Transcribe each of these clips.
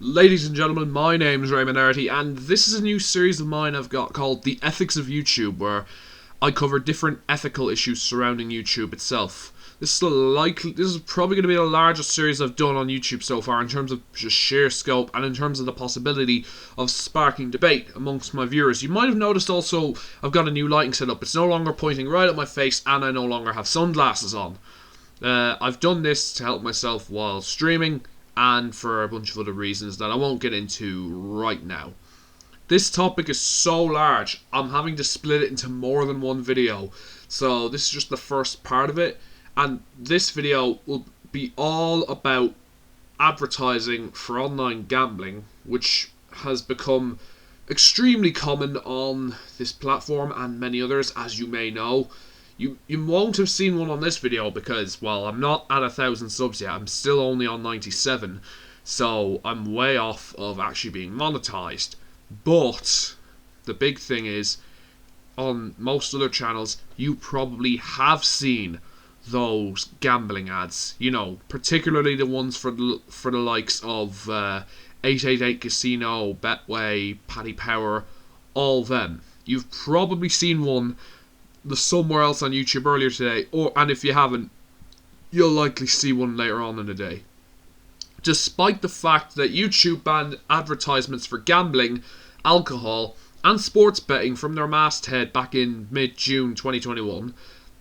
Ladies and gentlemen, my name is Raymond Arty, and this is a new series of mine I've got called The Ethics of YouTube, where I cover different ethical issues surrounding YouTube itself. This is probably going to be the largest series I've done on YouTube so far in terms of just sheer scope and in terms of the possibility of sparking debate amongst my viewers. You might have noticed also I've got a new lighting setup. It's no longer pointing right at my face and I no longer have sunglasses on. I've done this to help myself while streaming and for a bunch of other reasons that I won't get into right now. This topic is so large, I'm having to split it into more than one video. So this is just the first part of it, and this video will be all about advertising for online gambling, which has become extremely common on this platform and many others, as you may know. You won't have seen one on this video because, well, I'm not at 1,000 subs yet. I'm still only on 97. So I'm way off of actually being monetized. But the big thing is, on most other channels, you probably have seen those gambling ads. You know, particularly the ones for the likes of 888 Casino, Betway, Paddy Power, all them. You've probably seen one somewhere else on YouTube earlier today, and if you haven't, you'll likely see one later on in the day. Despite the fact that YouTube banned advertisements for gambling, alcohol, and sports betting from their masthead back in mid-June 2021,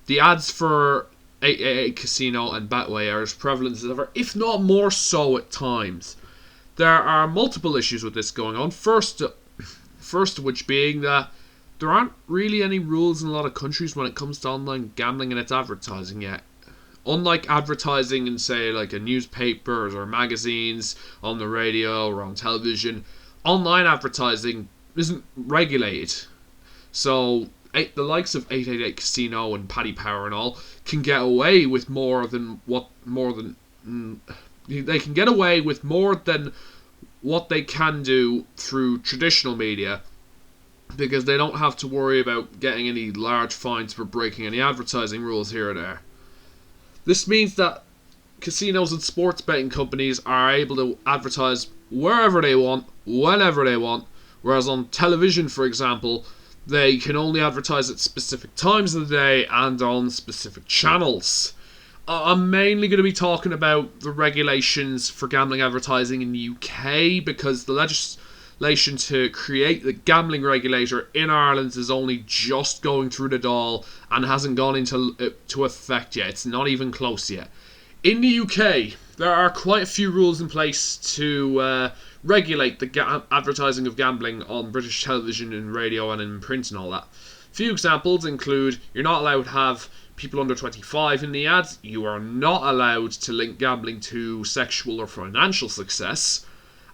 the ads for 888 Casino and Betway are as prevalent as ever, if not more so at times. There are multiple issues with this going on. First of which being that there aren't really any rules in a lot of countries when it comes to online gambling and its advertising yet. Unlike advertising in, say, like a newspapers or magazines, on the radio or on television, online advertising isn't regulated. So the likes of 888 Casino and Paddy Power and all can get away with they can get away with more than what they can do through traditional media, because they don't have to worry about getting any large fines for breaking any advertising rules here or there. This means that casinos and sports betting companies are able to advertise wherever they want, whenever they want, whereas on television, for example, they can only advertise at specific times of the day and on specific channels. I'm mainly going to be talking about the regulations for gambling advertising in the UK, because the legislation to create the gambling regulator in Ireland is only just going through the door and hasn't gone into effect yet. It's not even close yet. In the UK, there are quite a few rules in place to regulate the advertising of gambling on British television and radio and in print and all that. Few examples include: you're not allowed to have people under 25 in the ads, you are not allowed to link gambling to sexual or financial success,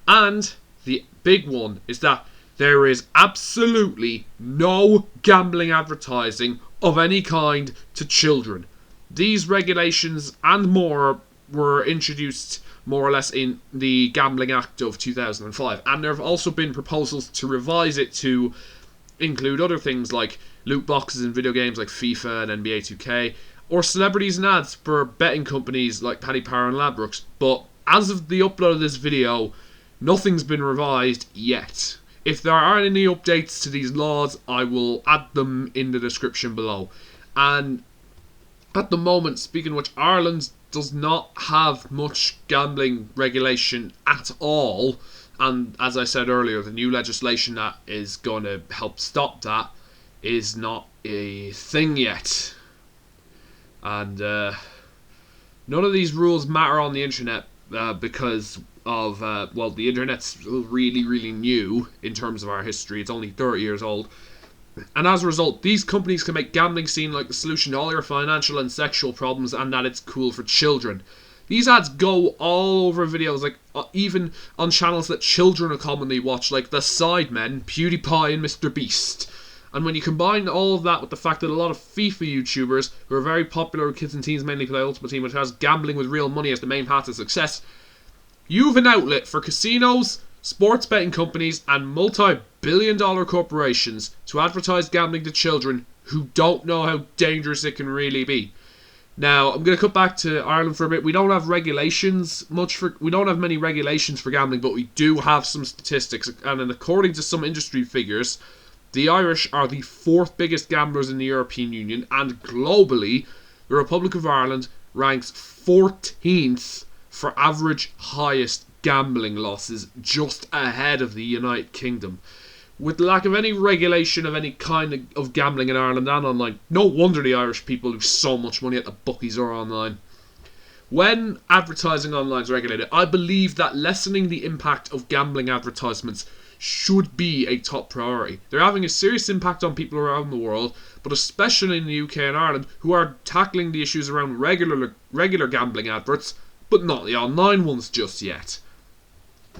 and the big one is that there is absolutely no gambling advertising of any kind to children. These regulations and more were introduced more or less in the Gambling Act of 2005, and there have also been proposals to revise it to include other things like loot boxes in video games like FIFA and NBA 2K, or celebrities and ads for betting companies like Paddy Power and Ladbrokes. But as of the upload of this video, nothing's been revised yet. If there are any updates to these laws, I will add them in the description below. And at the moment, speaking of which, Ireland does not have much gambling regulation at all. And as I said earlier, the new legislation that is going to help stop that is not a thing yet. And none of these rules matter on the internet because of, the internet's really, really new in terms of our history. It's only 30 years old. And as a result, these companies can make gambling seem like the solution to all your financial and sexual problems, and that it's cool for children. These ads go all over videos, like even on channels that children will commonly watch, like The Sidemen, PewDiePie and Mr. Beast. And when you combine all of that with the fact that a lot of FIFA YouTubers, who are very popular with kids and teens, mainly play Ultimate Team, which has gambling with real money as the main path to success, you have an outlet for casinos, sports betting companies, and multi-billion-dollar corporations to advertise gambling to children who don't know how dangerous it can really be. Now, I'm going to cut back to Ireland for a bit. We don't have we don't have many regulations for gambling, but we do have some statistics. And according to some industry figures, the Irish are the 4th biggest gamblers in the European Union, and globally, the Republic of Ireland ranks 14th for average highest gambling losses, just ahead of the United Kingdom. With the lack of any regulation of any kind of gambling in Ireland and online, no wonder the Irish people lose so much money at the bookies or online. When advertising online is regulated, I believe that lessening the impact of gambling advertisements should be a top priority. They're having a serious impact on people around the world, but especially in the UK and Ireland, who are tackling the issues around regular gambling adverts, but not the online ones just yet.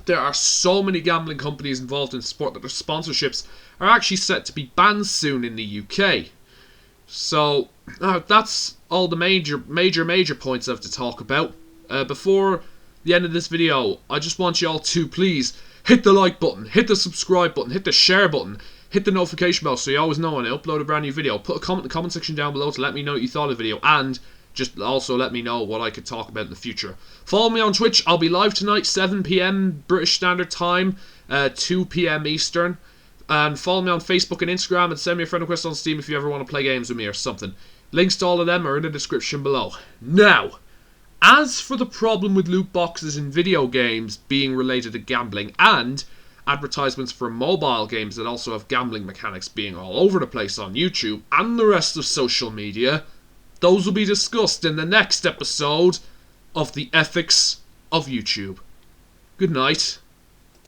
There are so many gambling companies involved in sport that their sponsorships are actually set to be banned soon in the UK. So that's all the major points I have to talk about. Before the end of this video, I just want you all to please hit the like button, hit the subscribe button, hit the share button, hit the notification bell so you always know when I upload a brand new video. Put a comment in the comment section down below to let me know what you thought of the video, and just also let me know what I could talk about in the future. Follow me on Twitch. I'll be live tonight, 7 PM British Standard Time, 2 PM Eastern. And follow me on Facebook and Instagram, and send me a friend request on Steam if you ever want to play games with me or something. Links to all of them are in the description below. Now, as for the problem with loot boxes in video games being related to gambling, and advertisements for mobile games that also have gambling mechanics being all over the place on YouTube and the rest of social media, those will be discussed in the next episode of The Ethics of YouTube. Good night.